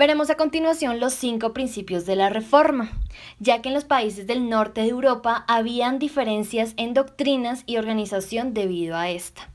Veremos a continuación los 5 principios de la Reforma, ya que en los países del norte de Europa habían diferencias en doctrinas y organización debido a esta.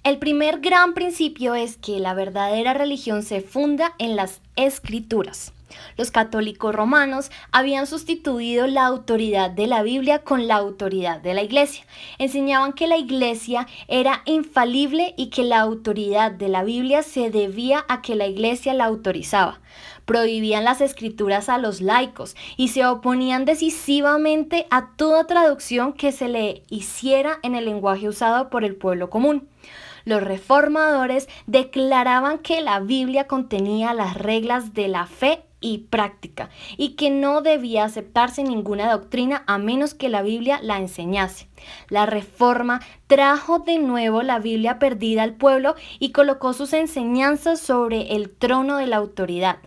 El primer gran principio es que la verdadera religión se funda en las Escrituras. Los católicos romanos habían sustituido la autoridad de la Biblia con la autoridad de la Iglesia. Enseñaban que la Iglesia era infalible y que la autoridad de la Biblia se debía a que la Iglesia la autorizaba. Prohibían las escrituras a los laicos y se oponían decisivamente a toda traducción que se le hiciera en el lenguaje usado por el pueblo común. Los reformadores declaraban que la Biblia contenía las reglas de la fe y práctica, y que no debía aceptarse ninguna doctrina a menos que la Biblia la enseñase. La Reforma trajo de nuevo la Biblia perdida al pueblo y colocó sus enseñanzas sobre el trono de la autoridad.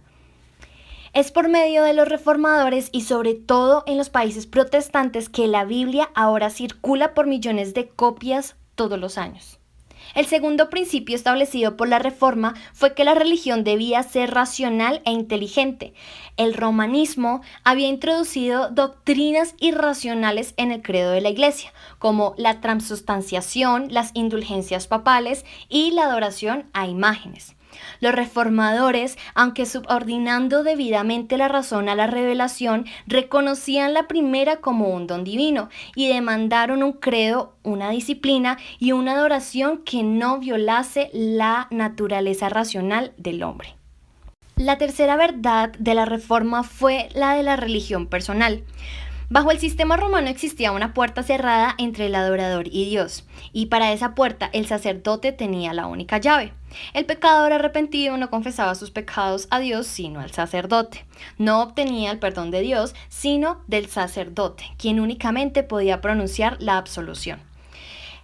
Es por medio de los reformadores y sobre todo en los países protestantes que la Biblia ahora circula por millones de copias todos los años. El segundo principio establecido por la Reforma fue que la religión debía ser racional e inteligente. El romanismo había introducido doctrinas irracionales en el credo de la Iglesia, como la transubstanciación, las indulgencias papales y la adoración a imágenes. Los reformadores, aunque subordinando debidamente la razón a la revelación, reconocían la primera como un don divino y demandaron un credo, una disciplina y una adoración que no violase la naturaleza racional del hombre. La tercera verdad de la Reforma fue la de la religión personal. Bajo el sistema romano existía una puerta cerrada entre el adorador y Dios, y para esa puerta el sacerdote tenía la única llave. El pecador arrepentido no confesaba sus pecados a Dios, sino al sacerdote. No obtenía el perdón de Dios, sino del sacerdote, quien únicamente podía pronunciar la absolución.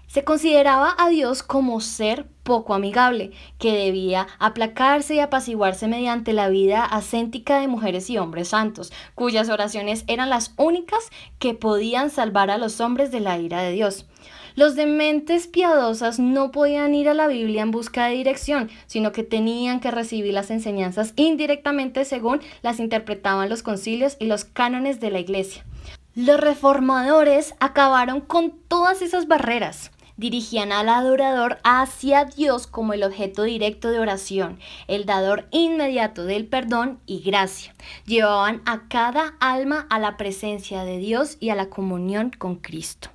Se consideraba a Dios como ser poco amigable, que debía aplacarse y apaciguarse mediante la vida ascética de mujeres y hombres santos, cuyas oraciones eran las únicas que podían salvar a los hombres de la ira de Dios. Los de mentes piadosas no podían ir a la Biblia en busca de dirección, sino que tenían que recibir las enseñanzas indirectamente según las interpretaban los concilios y los cánones de la Iglesia. Los reformadores acabaron con todas esas barreras. Dirigían al adorador hacia Dios como el objeto directo de oración, el dador inmediato del perdón y gracia. Llevaban a cada alma a la presencia de Dios y a la comunión con Cristo.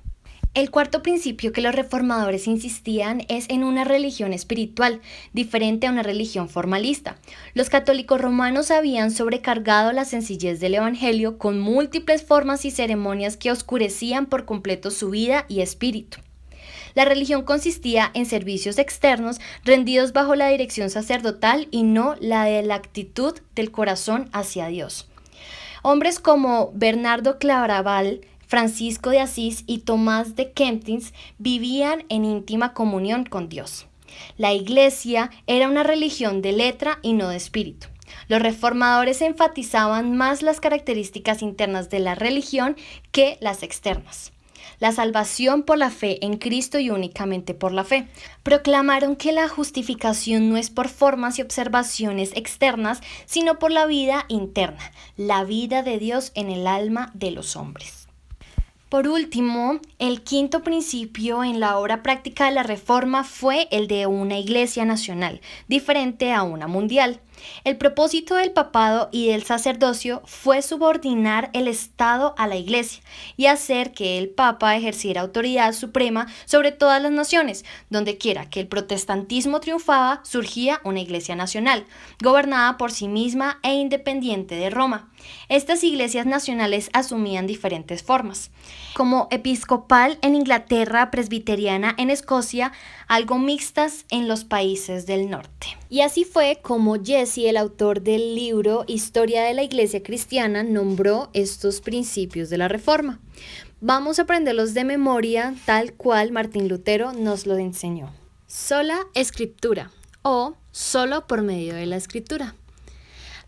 El cuarto principio que los reformadores insistían es en una religión espiritual, diferente a una religión formalista. Los católicos romanos habían sobrecargado la sencillez del Evangelio con múltiples formas y ceremonias que oscurecían por completo su vida y espíritu. La religión consistía en servicios externos rendidos bajo la dirección sacerdotal y no la de la actitud del corazón hacia Dios. Hombres como Bernardo Claraval, Francisco de Asís y Tomás de Kempis vivían en íntima comunión con Dios. La Iglesia era una religión de letra y no de espíritu. Los reformadores enfatizaban más las características internas de la religión que las externas. La salvación por la fe en Cristo y únicamente por la fe. Proclamaron que la justificación no es por formas y observaciones externas, sino por la vida interna, la vida de Dios en el alma de los hombres. Por último, el quinto principio en la obra práctica de la Reforma fue el de una iglesia nacional, diferente a una mundial. El propósito del papado y del sacerdocio fue subordinar el Estado a la Iglesia y hacer que el Papa ejerciera autoridad suprema sobre todas las naciones. Donde quiera que el protestantismo triunfaba, surgía una Iglesia nacional, gobernada por sí misma e independiente de Roma. Estas iglesias nacionales asumían diferentes formas, como episcopal en Inglaterra, presbiteriana en Escocia, algo mixtas en los países del norte. Y así fue como Jesse, el autor del libro Historia de la Iglesia Cristiana, nombró estos principios de la Reforma. Vamos a aprenderlos de memoria tal cual Martín Lutero nos lo enseñó. Sola Escritura o solo por medio de la Escritura.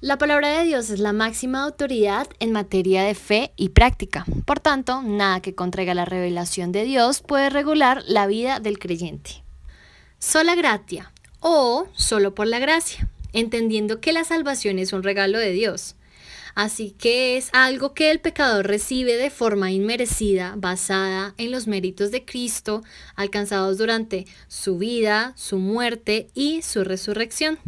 La palabra de Dios es la máxima autoridad en materia de fe y práctica. Por tanto, nada que contraiga la revelación de Dios puede regular la vida del creyente. Sola gratia o solo por la gracia. entendiendo que la salvación es un regalo de Dios. Así que es algo que el pecador recibe de forma inmerecida, basada en los méritos de Cristo, alcanzados durante su vida, su muerte y su resurrección.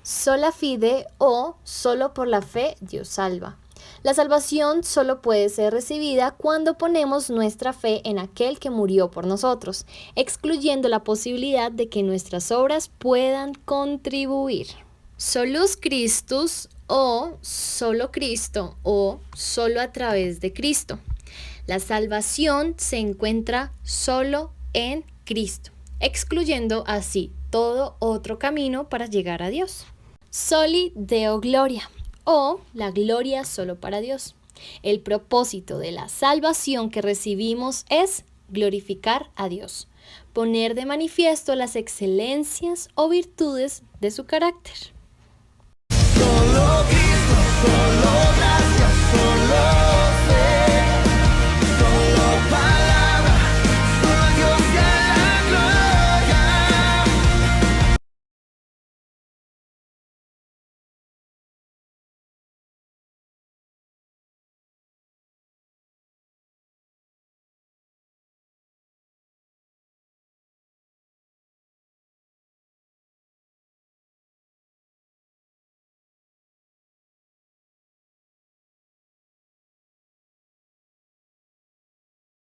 Sola fide o solo por la fe Dios salva. La salvación solo puede ser recibida cuando ponemos nuestra fe en aquel que murió por nosotros, excluyendo la posibilidad de que nuestras obras puedan contribuir. Solus Christus o solo Cristo o solo a través de Cristo. La salvación se encuentra solo en Cristo, excluyendo así todo otro camino para llegar a Dios. Soli Deo Gloria o la gloria solo para Dios. El propósito de la salvación que recibimos es glorificar a Dios, poner de manifiesto las excelencias o virtudes de su carácter.